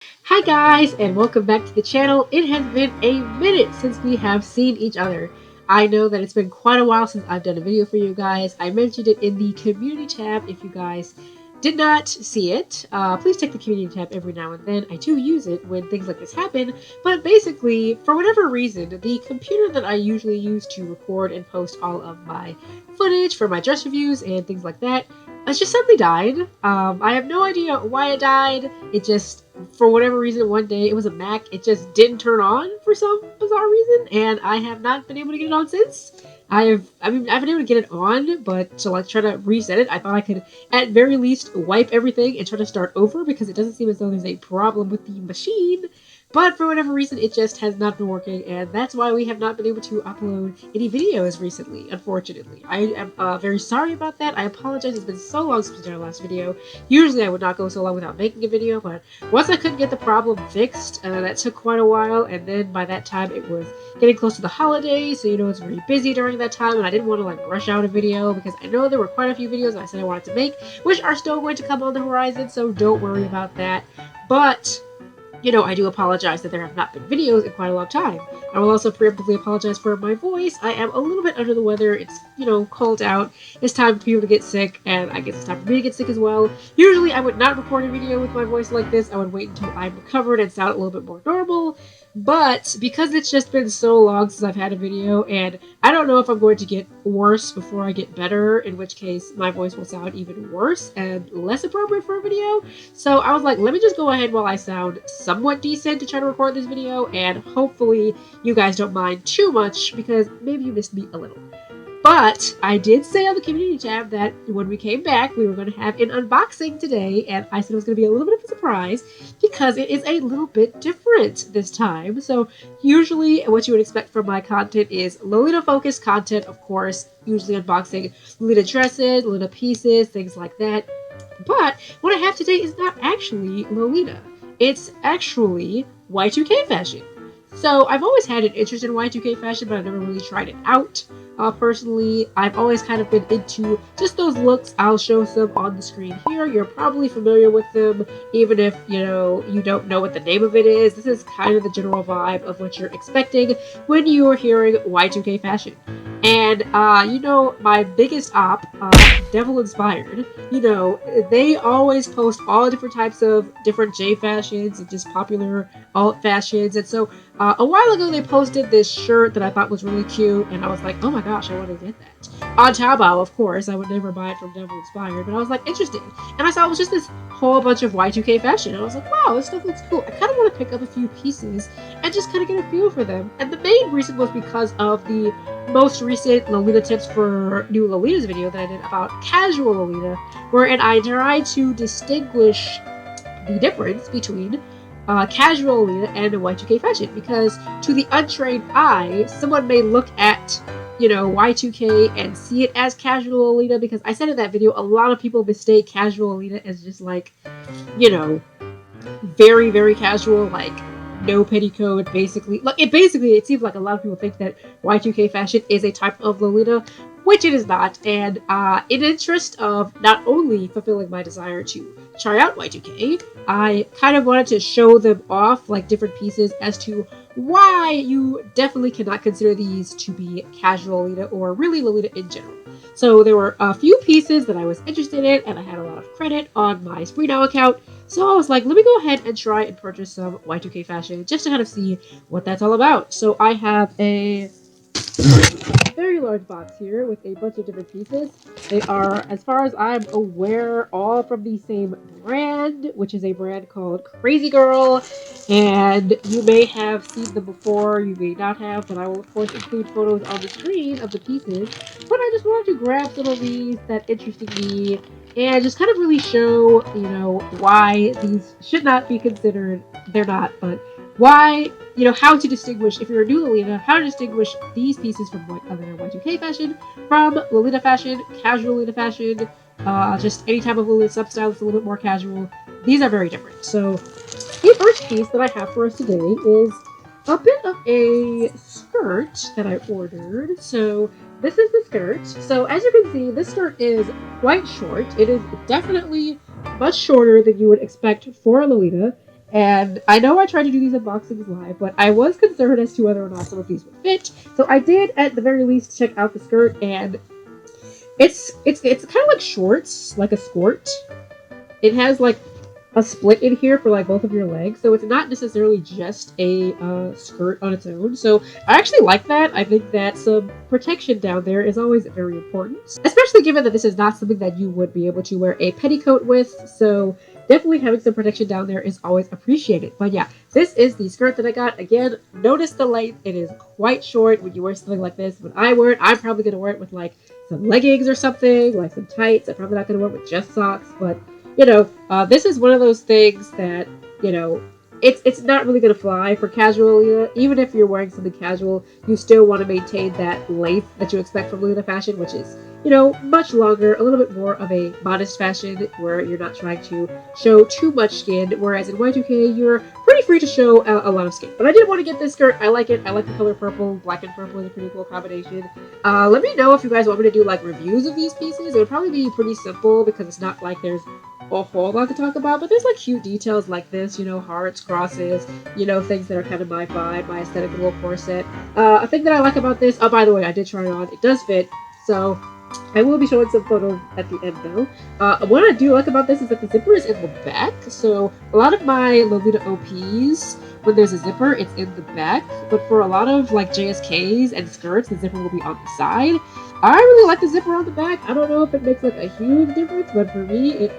Hi guys, and welcome back to the channel. It has been a minute since we have seen each other. I know that it's been quite a while since I've done a video for you guys. I mentioned it in the community tab. If you guys did not see it, please check the community tab every now and then. I do use it when things like this happen, but basically, for whatever reason, the computer that I usually use to record and post all of my footage for my dress reviews and things like that, it's just suddenly died. I have no idea why it died. It just, for whatever reason, one day it was a Mac. It just didn't turn on for some bizarre reason, and I have not been able to get it on since. I've been able to get it on, but to like try to reset it, I thought I could at very least wipe everything and try to start over because it doesn't seem as though there's a problem with the machine. But for whatever reason, it just has not been working, and that's why we have not been able to upload any videos recently, unfortunately. I am very sorry about that. I apologize. It's been so long since we did our last video. Usually I would not go so long without making a video, but once I couldn't get the problem fixed, that took quite a while, and then by that time it was getting close to the holidays, so you know it's very busy during that time, and I didn't want to like rush out a video because I know there were quite a few videos I said I wanted to make, which are still going to come on the horizon, so don't worry about that. But I do apologize that there have not been videos in quite a long time. I will also preemptively apologize for my voice. I am a little bit under the weather. It's, cold out. It's time for people to get sick, and I guess it's time for me to get sick as well. Usually, I would not record a video with my voice like this. I would wait until I'm recovered and sound a little bit more normal. But because it's just been so long since I've had a video, and I don't know if I'm going to get worse before I get better, in which case my voice will sound even worse and less appropriate for a video. So I was like, let me just go ahead while I sound somewhat decent to try to record this video, and hopefully you guys don't mind too much because maybe you missed me a little. But I did say on the community tab that when we came back, we were going to have an unboxing today, and I said it was going to be a little bit of a surprise because it is a little bit different this time. So usually what you would expect from my content is Lolita-focused content, of course, usually unboxing Lolita dresses, Lolita pieces, things like that. But what I have today is not actually Lolita. It's actually Y2K fashion. So I've always had an interest in Y2K fashion, but I've never really tried it out. Personally, I've always kind of been into just those looks. I'll show some on the screen here. You're probably familiar with them, even if, you don't know what the name of it is. This is kind of the general vibe of what you're expecting when you are hearing Y2K fashion. And, my biggest op, Devil Inspired, they always post all different types of different J fashions and just popular alt fashions. And so a while ago, they posted this shirt that I thought was really cute, and I was like, oh my gosh, I want to get that. On Taobao, of course. I would never buy it from Devil Inspired, but I was like, interested. And I saw it was just this whole bunch of Y2K fashion, and I was like, wow, this stuff looks cool. I kind of want to pick up a few pieces and just kind of get a feel for them. And the main reason was because of the most recent Lolita tips for new Lolitas video that I did about casual Lolita, wherein I tried to distinguish the difference between casual Lolita and Y2K fashion, because to the untrained eye, someone may look at, Y2K and see it as casual Lolita, because I said in that video, a lot of people mistake casual Lolita as just like, very, very casual, like no petticoat, basically. It seems like a lot of people think that Y2K fashion is a type of Lolita, which it is not. And in interest of not only fulfilling my desire to try out Y2K, I kind of wanted to show them off, like different pieces, as to why you definitely cannot consider these to be casual Lolita or really Lolita in general. So there were a few pieces that I was interested in, and I had a lot of credit on my Spreenow account. So I was like, let me go ahead and try and purchase some Y2K fashion just to kind of see what that's all about. So I have a very large box here with a bunch of different pieces. They are, as far as I'm aware, all from the same brand, which is a brand called Crazy Girl. And you may have seen them before, you may not have, but I will of course include photos on the screen of the pieces. But I just wanted to grab some of these that interested me and just kind of really show, why these should not be considered, they're not, but why, how to distinguish, if you're a new Lolita, how to distinguish these pieces from other Y2K fashion, from Lolita fashion, casual Lolita fashion, just any type of Lolita sub-style that's a little bit more casual. These are very different. So the first piece that I have for us today is a bit of a skirt that I ordered. So this is the skirt. So as you can see, this skirt is quite short. It is definitely much shorter than you would expect for a Lolita. And I know I tried to do these unboxings live, but I was concerned as to whether or not some of these would fit. So I did, at the very least, check out the skirt, and it's kind of like shorts, like a skirt. It has like a split in here for like both of your legs, so it's not necessarily just a skirt on its own. So I actually like that. I think that some protection down there is always very important, especially given that this is not something that you would be able to wear a petticoat with. So definitely having some protection down there is always appreciated. But yeah, this is the skirt that I got. Again, notice the length. It is quite short when you wear something like this. When I wear it, I'm probably going to wear it with like some leggings or something, like some tights. I'm probably not going to wear it with just socks, but this is one of those things that, it's not really going to fly for casual Lolita. Even if you're wearing something casual, you still want to maintain that length that you expect from Lolita fashion, which is, much longer, a little bit more of a modest fashion where you're not trying to show too much skin, whereas in Y2K, you're pretty free to show a lot of skin. But I did want to get this skirt. I like it. I like the color purple. Black and purple is a pretty cool combination. Let me know if you guys want me to do, like, reviews of these pieces. It would probably be pretty simple because it's not like there's a whole lot to talk about, but there's like cute details like this, hearts, crosses, things that are kind of my vibe, my aesthetic little corset. A thing that I like about this, oh, by the way, I did try it on. It does fit, so I will be showing some photos at the end though. What I do like about this is that the zipper is in the back, so a lot of my Lolita OPs, when there's a zipper, it's in the back, but for a lot of like JSKs and skirts, the zipper will be on the side. I really like the zipper on the back. I don't know if it makes like a huge difference, but for me, it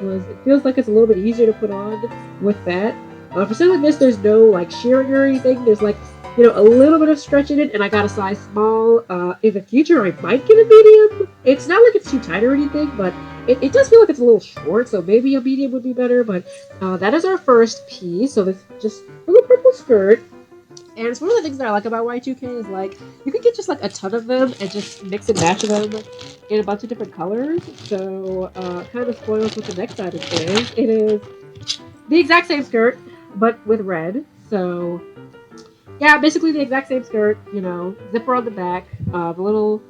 feels like it's a little bit easier to put on with that. For something like this, there's no like shearing or anything. There's like, a little bit of stretch in it, and I got a size small. In the future, I might get a medium. It's not like it's too tight or anything, but it does feel like it's a little short, so maybe a medium would be better, but that is our first piece. So this just a little purple skirt. And it's one of the things that I like about Y2K is like you can get just like a ton of them and just mix and match them in a bunch of different colors. So kind of spoils what the next item is. It is the exact same skirt but with red. So yeah, basically the exact same skirt. Zipper on the back, a little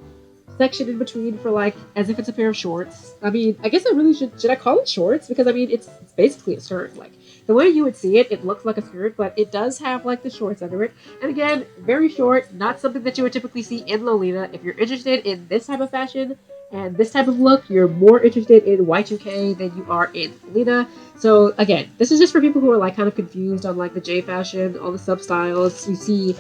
section in between for like as if it's a pair of shorts. I mean, I guess I really should I call it shorts, because I mean it's basically a skirt. Like the way you would see it, it looks like a skirt, but it does have like the shorts under it. And again, very short, not something that you would typically see in Lolita. If you're interested in this type of fashion and this type of look, you're more interested in Y2K than you are in Lolita. So again, this is just for people who are like kind of confused on like the J fashion, all the sub styles. You see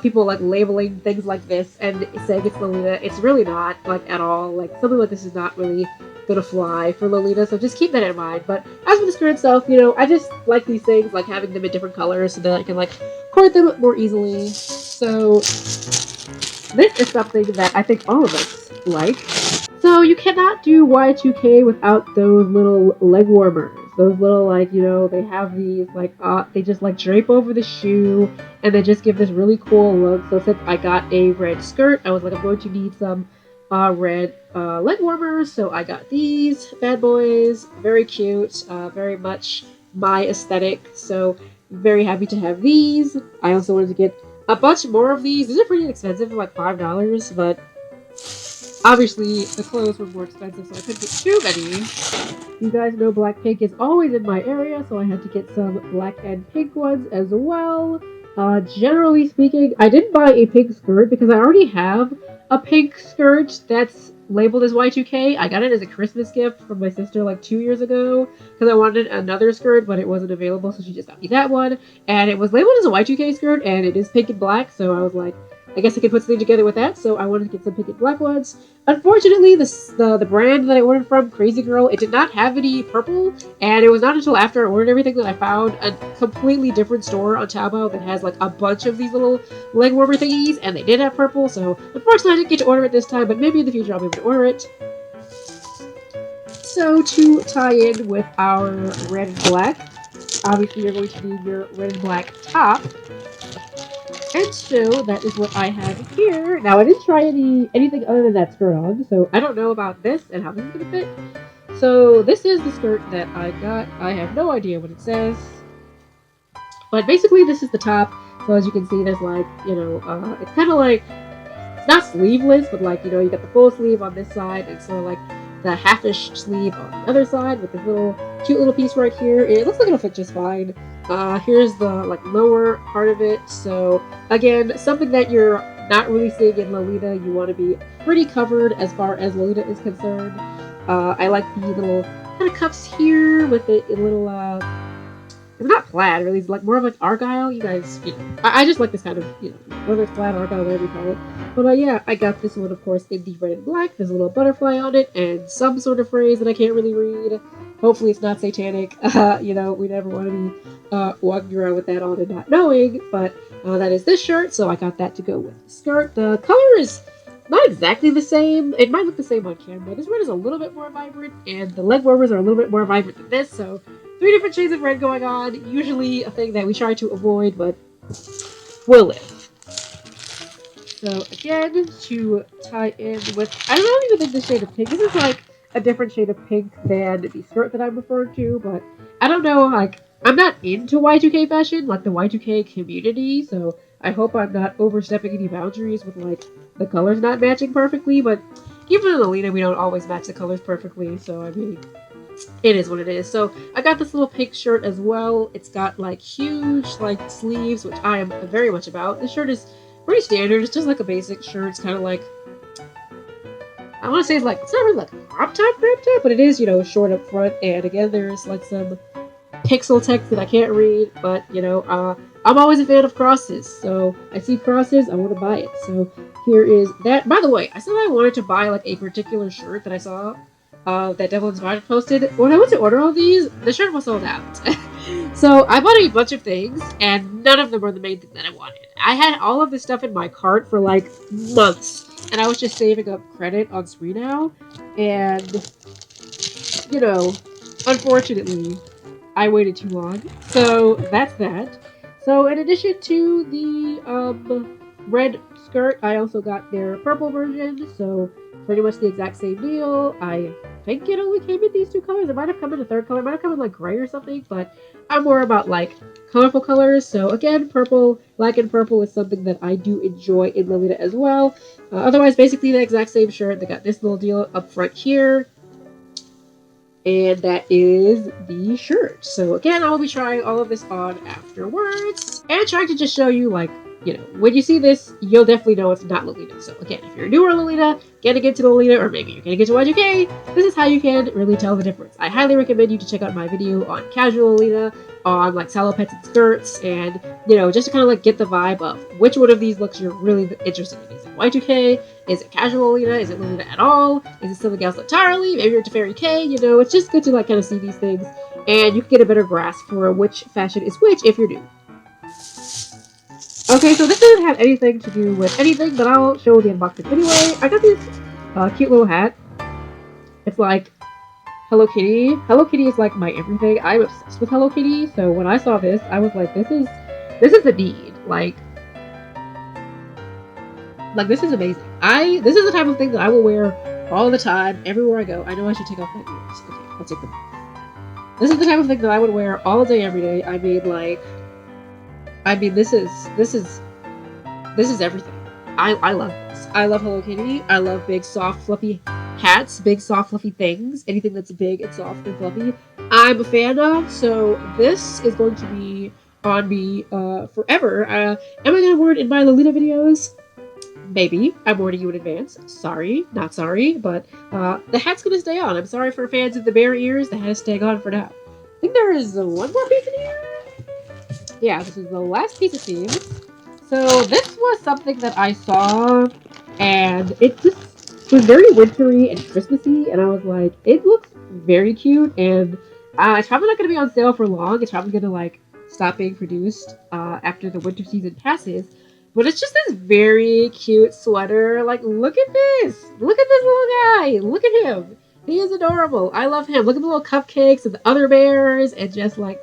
people like labeling things like this and saying it's Lolita. It's really not, like, at all. Like, something like this is not really gonna fly for Lolita, so just keep that in mind. But as for the skirt itself, I just like these things, like having them in different colors so that I can like cord them more easily. So this is something that I think all of us like. So you cannot do Y2K without those little leg warmers. Those little, like, they have these, like, they just, like, drape over the shoe, and they just give this really cool look. So since I got a red skirt, I was like, I'm going to need some red leg warmers. So I got these bad boys. Very cute. Very much my aesthetic. So very happy to have these. I also wanted to get a bunch more of these. These are pretty expensive, like $5, but obviously, the clothes were more expensive, so I couldn't get too many. You guys know black pink is always in my area, so I had to get some black and pink ones as well. Generally speaking, I didn't buy a pink skirt because I already have a pink skirt that's labeled as Y2K. I got it as a Christmas gift from my sister like 2 years ago because I wanted another skirt, but it wasn't available, so she just got me that one. And it was labeled as a Y2K skirt, and it is pink and black, so I was like, I guess I could put something together with that, so I wanted to get some pink and black ones. Unfortunately, the brand that I ordered from, Crazy Girl, it did not have any purple, and it was not until after I ordered everything that I found a completely different store on Taobao that has like a bunch of these little leg warmer thingies, and they did have purple, so unfortunately I didn't get to order it this time, but maybe in the future I'll be able to order it. So to tie in with our red and black, obviously you're going to need your red and black top. And so that is what I have here. Now I didn't try anything other than that skirt on, so I don't know about this and how this is gonna fit. So this is the skirt that I got. I have no idea what it says, but basically this is the top. So as you can see, there's like, it's kind of like, it's not sleeveless, but like, you got the full sleeve on this side, and sort of like the half-ish sleeve on the other side with this little cute little piece right here. It looks like it'll fit just fine. Here's the like lower part of it. So again, something that you're not really seeing in Lolita. You want to be pretty covered as far as Lolita is concerned. I like the little kind of cuffs here with a little it's not plaid really, it's like more of like argyle. You guys, I just like this kind of, whether it's plaid, argyle, whatever you call it. But yeah, I got this one, of course, in the red and black. There's a little butterfly on it and some sort of phrase that I can't really read. Hopefully it's not satanic. We never want to be walking around with that on and not knowing. But that is this shirt, so I got that to go with the skirt. The color is not exactly the same. It might look the same on camera. This red is a little bit more vibrant, and the leg warmers are a little bit more vibrant than this, so 3 different shades of red going on. Usually a thing that we try to avoid, but we'll live. So again, to tie in with, I don't even think this shade of pink. This is like a different shade of pink than the skirt that I'm referring to, but I don't know, like, I'm not into Y2K fashion, like the Y2K community, so I hope I'm not overstepping any boundaries with, like, the colors not matching perfectly, but even in Lolita, we don't always match the colors perfectly, so, I mean, it is what it is. So, I got this little pink shirt as well. It's got, like, huge, like, sleeves, which I am very much about. This shirt is pretty standard. It's just, like, a basic shirt. It's kind of like, I want to say it's like, it's not really like a crop top, but it is, short up front, and again, there's, like, some pixel text that I can't read, but, I'm always a fan of crosses, so I see crosses, I want to buy it. So here is that. By the way, I said I wanted to buy like a particular shirt that I saw that Devlin's Vibe posted. When I went to order all these, the shirt was sold out. So I bought a bunch of things, and none of them were the main thing that I wanted. I had all of this stuff in my cart for like months, and I was just saving up credit on Spreenow, and, unfortunately, I waited too long. So that's that. So in addition to the red skirt, I also got their purple version. So pretty much the exact same deal. I think it only came in these 2 colors. It might have come in a third color. It might have come in like gray or something. But I'm more about like colorful colors. So again, purple, black and purple is something that I do enjoy in Lolita as well. Otherwise, basically the exact same shirt. They got this little deal up front here. And that is the shirt. So again, I will be trying all of this on afterwards. And trying to just show you, like, when you see this, you'll definitely know it's not Lolita. So again, if you're newer Lolita, getting into Lolita, or maybe you're getting into Y2K, this is how you can really tell the difference. I highly recommend you to check out my video on casual Lolita, on like sallow pets and skirts, and, just to kind of like get the vibe of which one of these looks you're really interested in. Is it Y2K? Is it casual Lolita? Is it Lolita at all? Is it something else entirely? Maybe you're into Fairy K, it's just good to like kind of see these things, and you can get a better grasp for which fashion is which if you're new. Okay, so this doesn't have anything to do with anything, but I'll show the unboxing anyway. I got this cute little hat. It's like Hello Kitty. Hello Kitty is like my everything. I'm obsessed with Hello Kitty, so when I saw this, I was like, this is a need. Like this is amazing. This is the type of thing that I will wear all the time, everywhere I go. I know I should take off my ears. Okay, I'll take them off. This is the type of thing that I would wear all day, every day. This is everything. I love this. I love Hello Kitty. I love big, soft, fluffy hats, big, soft, fluffy things. Anything that's big and soft and fluffy, I'm a fan of. So this is going to be on me forever. Am I going to wear it in my Lolita videos? Maybe. I'm warning you in advance. Sorry, not sorry, but the hat's going to stay on. I'm sorry for fans of the bare ears. The hat is staying on for now. I think there is one more piece in here. Yeah, this is the last piece of seams. So this was something that I saw, and it just was very wintry and Christmassy, and I was like, it looks very cute, and it's probably not going to be on sale for long. It's probably going to like stop being produced after the winter season passes. But it's just this very cute sweater. Like, look at this! Look at this little guy! Look at him! He is adorable. I love him. Look at the little cupcakes and the other bears, and just like,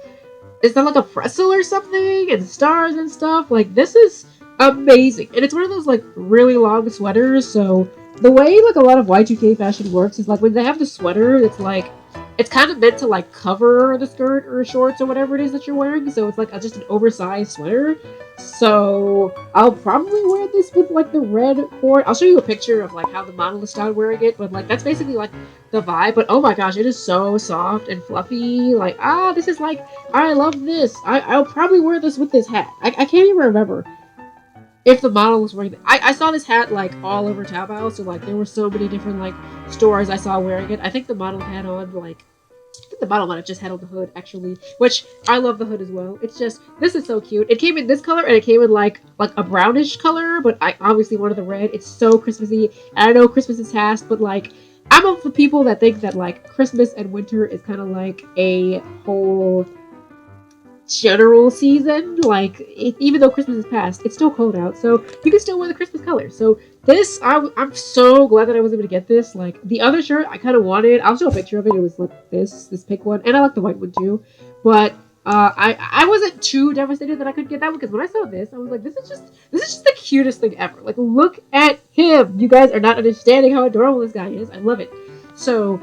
is that like a pretzel or something? And stars and stuff? Like, this is amazing. And it's one of those, like, really long sweaters, so the way, like, a lot of Y2K fashion works is, like, when they have the sweater, it's, like, it's kind of meant to, like, cover the skirt or shorts or whatever it is that you're wearing, so it's, like, just an oversized sweater. So I'll probably wear this with, like, the red Coord. I'll show you a picture of, like, how the model is styled wearing it, but, like, that's basically, like, the vibe. But oh my gosh, it is so soft and fluffy. Like, this is like, I love this. I'll probably wear this with this hat. I can't even remember if the model was wearing it. I saw this hat like all over Taobao, so like there were so many different like stores I saw wearing it. I think the model had on like, I think the model might have just had on the hood actually, which I love the hood as well. It's just, this is so cute. It came in this color and it came in like a brownish color, but I obviously wanted the red. It's so Christmassy, and I know Christmas is past, but like I'm of the people that think that like Christmas and winter is kind of like a whole general season. Like, even though Christmas is past, it's still cold out, so you can still wear the Christmas colors. So this, I'm so glad that I was able to get this. Like, the other shirt I kind of wanted. I'll show a picture of it. It was like this pink one, and I like the white one too. But I wasn't too devastated that I couldn't get that one, because when I saw this, I was like, this is just the cutest thing ever. Like, look at him. You guys are not understanding how adorable this guy is. I love it. So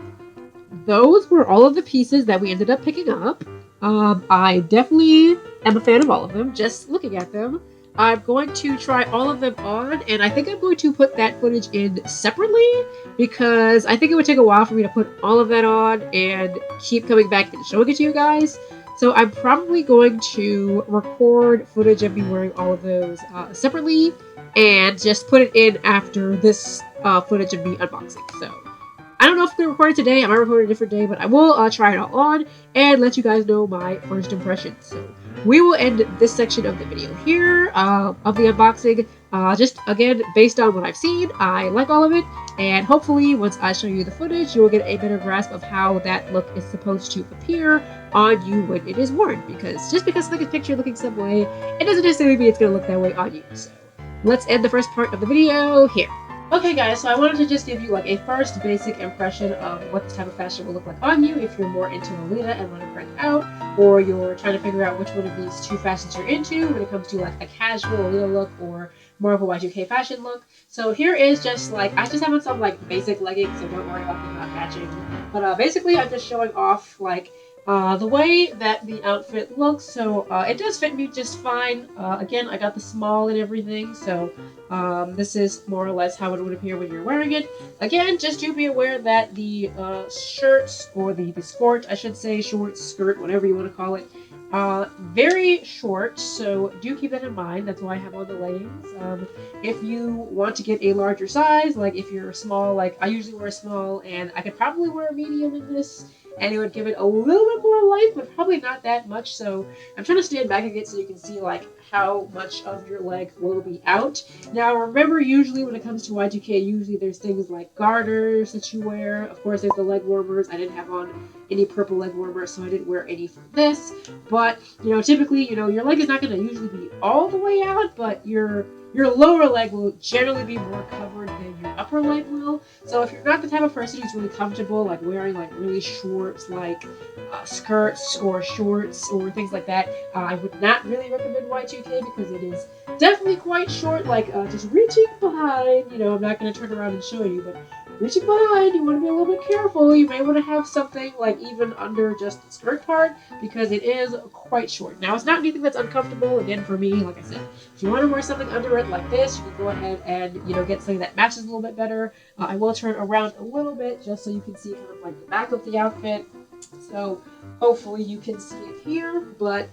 those were all of the pieces that we ended up picking up. I definitely am a fan of all of them, just looking at them. I'm going to try all of them on, and I think I'm going to put that footage in separately, because I think it would take a while for me to put all of that on and keep coming back and showing it to you guys. So I'm probably going to record footage of me wearing all of those separately, and just put it in after this footage of me unboxing. So I don't know if I'm going to record it today. I might record it a different day, but I will try it all on and let you guys know my first impressions. So we will end this section of the video here of the unboxing. Just, again, based on what I've seen, I like all of it. And hopefully, once I show you the footage, you will get a better grasp of how that look is supposed to appear on you when it is worn. Because just because like a picture looking some way, it doesn't necessarily mean it's going to look that way on you. So let's end the first part of the video here. Okay guys, so I wanted to just give you like a first basic impression of what this type of fashion will look like on you if you're more into Lolita and want to break out, or you're trying to figure out which one of these two fashions you're into when it comes to like a casual Lolita look or more of a Y2K fashion look. So here is just like, I just have on some like basic leggings, so don't worry about them not matching. But basically I'm just showing off like the way that the outfit looks. So it does fit me just fine. Again, I got the small and everything, so this is more or less how it would appear when you're wearing it. Again, just do be aware that the shirts, or the skirt, I should say, short skirt, whatever you want to call it, very short, so do keep that in mind. That's why I have on the leggings. If you want to get a larger size, like if you're small, like I usually wear a small, and I could probably wear a medium in this, and it would give it a little bit more life, but probably not that much. So I'm trying to stand back again so you can see like how much of your leg will be out. Now remember, usually when it comes to Y2K, usually there's things like garters that you wear. Of course, there's the leg warmers. I didn't have on any purple leg warmers, so I didn't wear any for this. But, you know, typically, you know, your leg is not going to usually be all the way out, but your lower leg will generally be more covered than your upper leg will. So if you're not the type of person who's really comfortable, like wearing like really short, like skirts or shorts or things like that, I would not really recommend Y2K, because it is definitely quite short, like just reaching behind. You know, I'm not going to turn around and show you, but reaching behind, you want to be a little bit careful. You may want to have something like even under just the skirt part, because it is quite short. Now, it's not anything that's uncomfortable. Again, for me, like I said, if you want to wear something under it like this, you can go ahead and, you know, get something that matches a little bit better. I will turn around a little bit just so you can see kind of like the back of the outfit. So hopefully you can see it here, but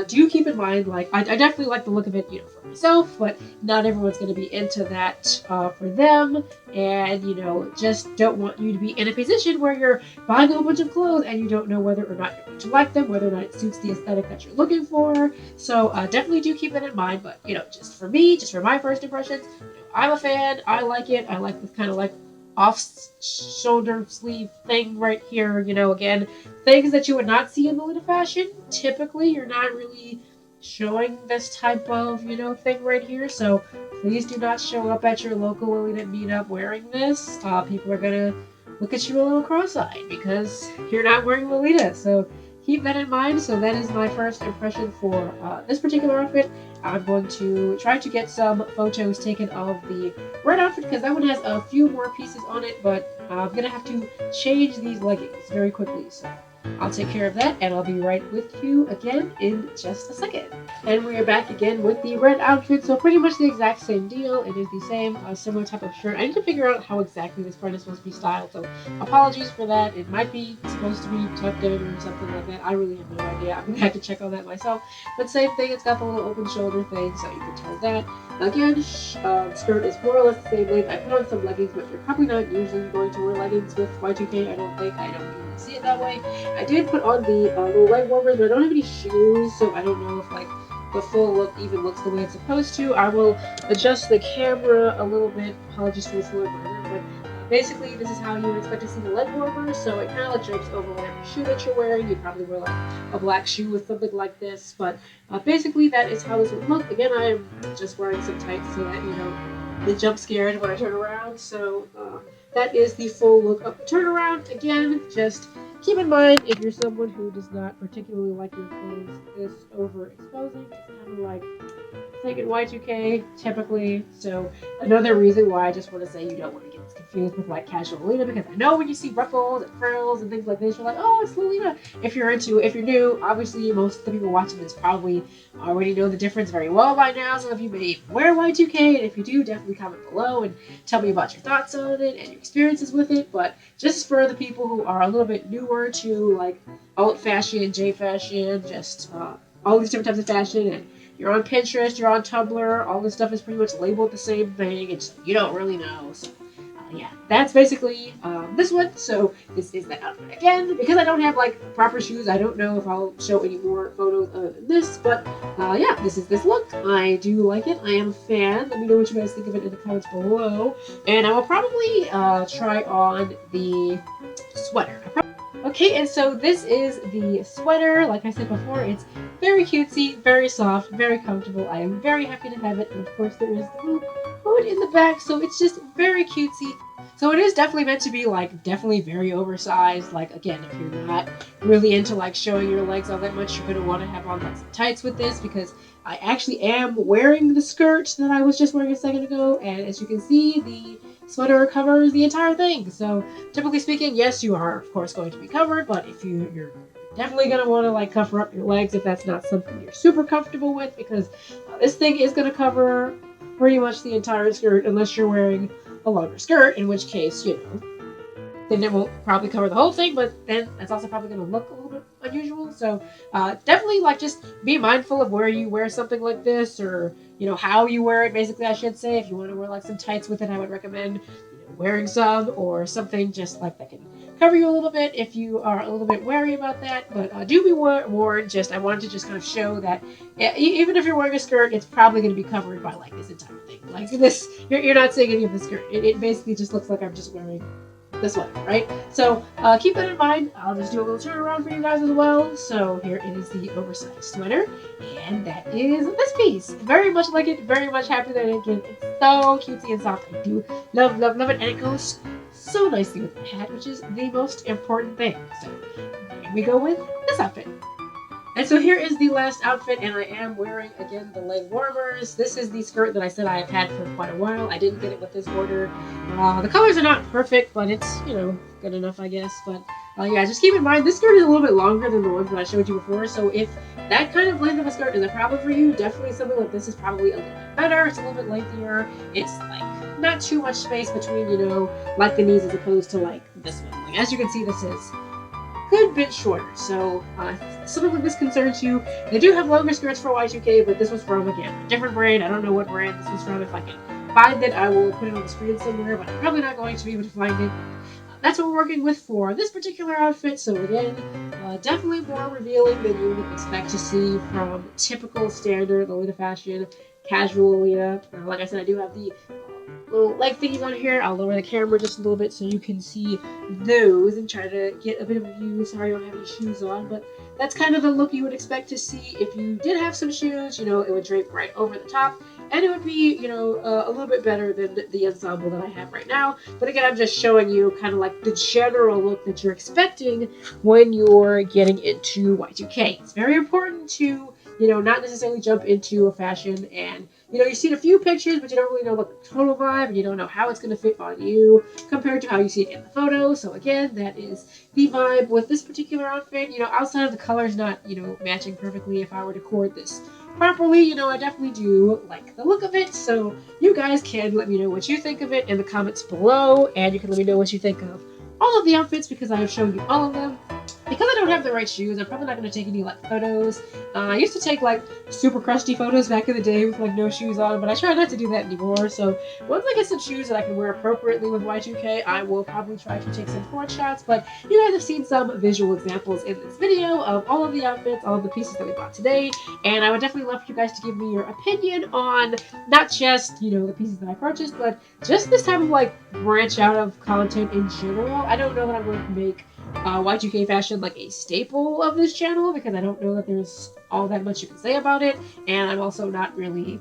do keep in mind, like, I definitely like the look of it, you know, for myself, but not everyone's going to be into that for them, and, you know, just don't want you to be in a position where you're buying a whole bunch of clothes and you don't know whether or not you're going to like them, whether or not it suits the aesthetic that you're looking for. So definitely do keep that in mind, but, you know, just for me, just for my first impressions, you know, I'm a fan. I like it. I like this kind of like off-shoulder sleeve thing right here. You know, again, things that you would not see in Lolita fashion. Typically, you're not really showing this type of, you know, thing right here. So please do not show up at your local Lolita meetup wearing this. People are gonna look at you a little cross-eyed because you're not wearing Lolita. So keep that in mind. So that is my first impression for this particular outfit. I'm going to try to get some photos taken of the red outfit, because that one has a few more pieces on it, but I'm going to have to change these leggings very quickly. So I'll take care of that, and I'll be right with you again in just a second. And we are back again with the red outfit. So pretty much the exact same deal. It is the same similar type of shirt. I need to figure out how exactly this part is supposed to be styled. So apologies for that. It might be supposed to be tucked in or something like that. I really have no idea. I'm gonna have to check on that myself. But same thing. It's got the little open shoulder thing, so you can tell that. Again, skirt is more or less the same length. I put on some leggings, but you're probably not usually going to wear leggings with Y2K. I don't think. I don't usually see it that way. I did put on the little leg warmers, but I don't have any shoes, so I don't know if like the full look even looks the way it's supposed to. I will adjust the camera a little bit. Apologies for the slow burner, but basically this is how you would expect to see the leg warmer. So it kind of like drapes over whatever shoe that you're wearing. You'd probably wear like a black shoe with something like this, but basically that is how this would look. Again, I am just wearing some tights so that you know they jump scared when I turn around. So that is the full look of the turnaround. Again, just keep in mind, if you're someone who does not particularly like your clothes this overexposing, it's kind of like thinking Y2K typically. So another reason why I just want to say you don't want to get confused with like casual Lolita, because I know when you see ruffles and frills and things like this, you're like, oh, it's Lolita. If you're new, obviously most of the people watching this probably already know the difference very well by now. So if you may wear Y2K, and if you do, definitely comment below and tell me about your thoughts on it and your experiences with it. But just for the people who are a little bit newer to like alt fashion, J fashion, just all these different types of fashion, and you're on Pinterest, you're on Tumblr, all this stuff is pretty much labeled the same thing, and you don't really know. So, yeah, that's basically this one. So this is the outfit. Again, because I don't have like proper shoes, I don't know if I'll show any more photos other than this, but yeah, this is this look. I do like it. I am a fan. Let me know what you guys think of it in the comments below. And I will probably try on the sweater. Okay, and so this is the sweater. Like I said before, it's very cutesy, very soft, very comfortable. I am very happy to have it. And of course, there is the little hood in the back, so it's just very cutesy. So it is definitely meant to be like definitely very oversized. Like again, if you're not really into like showing your legs all that much, you're gonna want to have on like some tights with this, because I actually am wearing the skirt that I was just wearing a second ago, and as you can see, the sweater covers the entire thing. So typically speaking, yes, you are of course going to be covered, but if you're definitely going to want to like cover up your legs if that's not something you're super comfortable with, because this thing is going to cover pretty much the entire skirt unless you're wearing a longer skirt, in which case, you know, then it won't probably cover the whole thing, but then that's also probably going to look a little bit unusual. So definitely like just be mindful of where you wear something like this, or you know how you wear it, basically I should say. If you want to wear like some tights with it, I would recommend wearing some or something just like that can cover you a little bit if you are a little bit wary about that. But do be warned. Just I wanted to just kind of show that even if you're wearing a skirt, it's probably going to be covered by like this entire thing. Like this, you're not seeing any of the skirt. It basically just looks like I'm just wearing this one, right? So keep that in mind. I'll just do a little turnaround for you guys as well. So here is the oversized sweater, and that is this piece. Very much like it, very much happy that it came. It's so cutesy and soft. I do love it, and it goes so nicely with the hat, which is the most important thing. So here we go with this outfit. And so here is the last outfit, and I am wearing, again, the leg warmers. This is the skirt that I said I have had for quite a while. I didn't get it with this order. The colors are not perfect, but it's, you know, good enough, I guess. But yeah, just keep in mind, this skirt is a little bit longer than the ones that I showed you before. So if that kind of length of a skirt is a problem for you, definitely something like this is probably a little bit better. It's a little bit lengther. It's like not too much space between, you know, like the knees as opposed to like this one. Like, as you can see, this is good bit shorter. So something like this concerns you. They do have longer skirts for Y2K, but this was from, again, a different brand. I don't know what brand this was from. If I can find it, I will put it on the screen somewhere, but I'm probably not going to be able to find it. That's what we're working with for this particular outfit. So again, definitely more revealing than you would expect to see from typical standard Lolita fashion, casual Lolita. Like I said, I do have the little leg thingies on here. I'll lower the camera just a little bit so you can see those and try to get a bit of a view. Sorry I don't have any shoes on, but that's kind of the look you would expect to see. If you did have some shoes, you know, it would drape right over the top, and it would be, you know, a little bit better than the ensemble that I have right now. But again, I'm just showing you kind of like the general look that you're expecting when you're getting into Y2K. It's very important to you know, not necessarily jump into a fashion and, you know, you've seen a few pictures, but you don't really know what the total vibe, and you don't know how it's going to fit on you compared to how you see it in the photo. So again, that is the vibe with this particular outfit. You know, outside of the colors not, you know, matching perfectly, if I were to cord this properly, you know, I definitely do like the look of it. So you guys can let me know what you think of it in the comments below, and you can let me know what you think of all of the outfits because I have shown you all of them. Because I don't have the right shoes, I'm probably not going to take any like photos. I used to take like super crusty photos back in the day with like no shoes on, but I try not to do that anymore. So once I get some shoes that I can wear appropriately with Y2K, I will probably try to take some Coord shots. But you guys have seen some visual examples in this video of all of the outfits, all of the pieces that we bought today, and I would definitely love for you guys to give me your opinion on not just, you know, the pieces that I purchased, but just this type of like branch out of content in general. I don't know that I'm going to make Y2K Fashion like a staple of this channel because I don't know that there's all that much you can say about it, and I'm also not really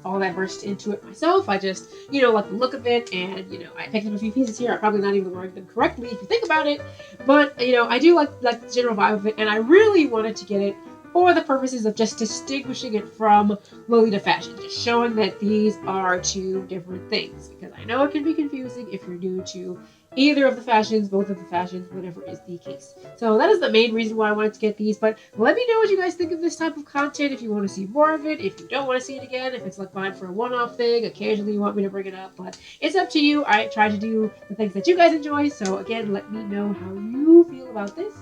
all that versed into it myself. I just, you know, like the look of it, and, you know, I picked up a few pieces here. I'm probably not even wearing them correctly if you think about it, but, you know, I do like the general vibe of it, and I really wanted to get it for the purposes of just distinguishing it from Lolita Fashion, just showing that these are two different things, because I know it can be confusing if you're new to either of the fashions, both of the fashions, whatever is the case. So that is the main reason why I wanted to get these, but let me know what you guys think of this type of content, if you want to see more of it, if you don't want to see it again, if it's like mine for a one-off thing, occasionally you want me to bring it up, but it's up to you. I try to do the things that you guys enjoy, so again, let me know how you feel about this.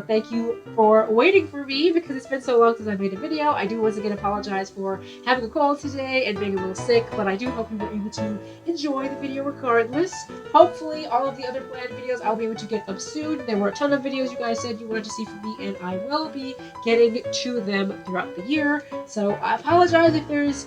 Thank you for waiting for me because it's been so long since I made a video. I do once again apologize for having a cold today and being a little sick, but I do hope you were able to enjoy the video regardless. Hopefully all of the other planned videos I'll be able to get up soon. There were a ton of videos you guys said you wanted to see from me, and I will be getting to them throughout the year. So I apologize if there's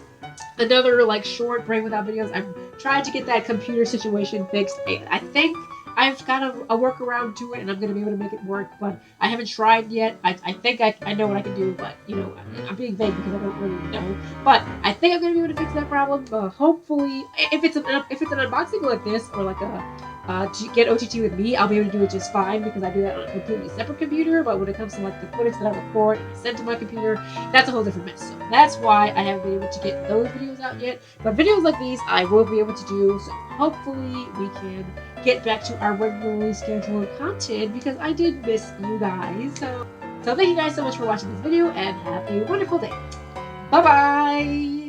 another like short break without videos. I'm trying to get that computer situation fixed. I think I've got a workaround to it, and I'm going to be able to make it work, but I haven't tried yet. I think I know what I can do, but, you know, I'm being vague because I don't really know. But I think I'm going to be able to fix that problem. Hopefully, if it's an unboxing like this, or like to get OTT with me, I'll be able to do it just fine because I do that on a completely separate computer. But when it comes to like the footage that I record and I send to my computer, that's a whole different mess. So that's why I haven't been able to get those videos out yet. But videos like these, I will be able to do. So hopefully we can get back to our regularly scheduled content because I did miss you guys. So thank you guys so much for watching this video, and have a wonderful day. Bye bye.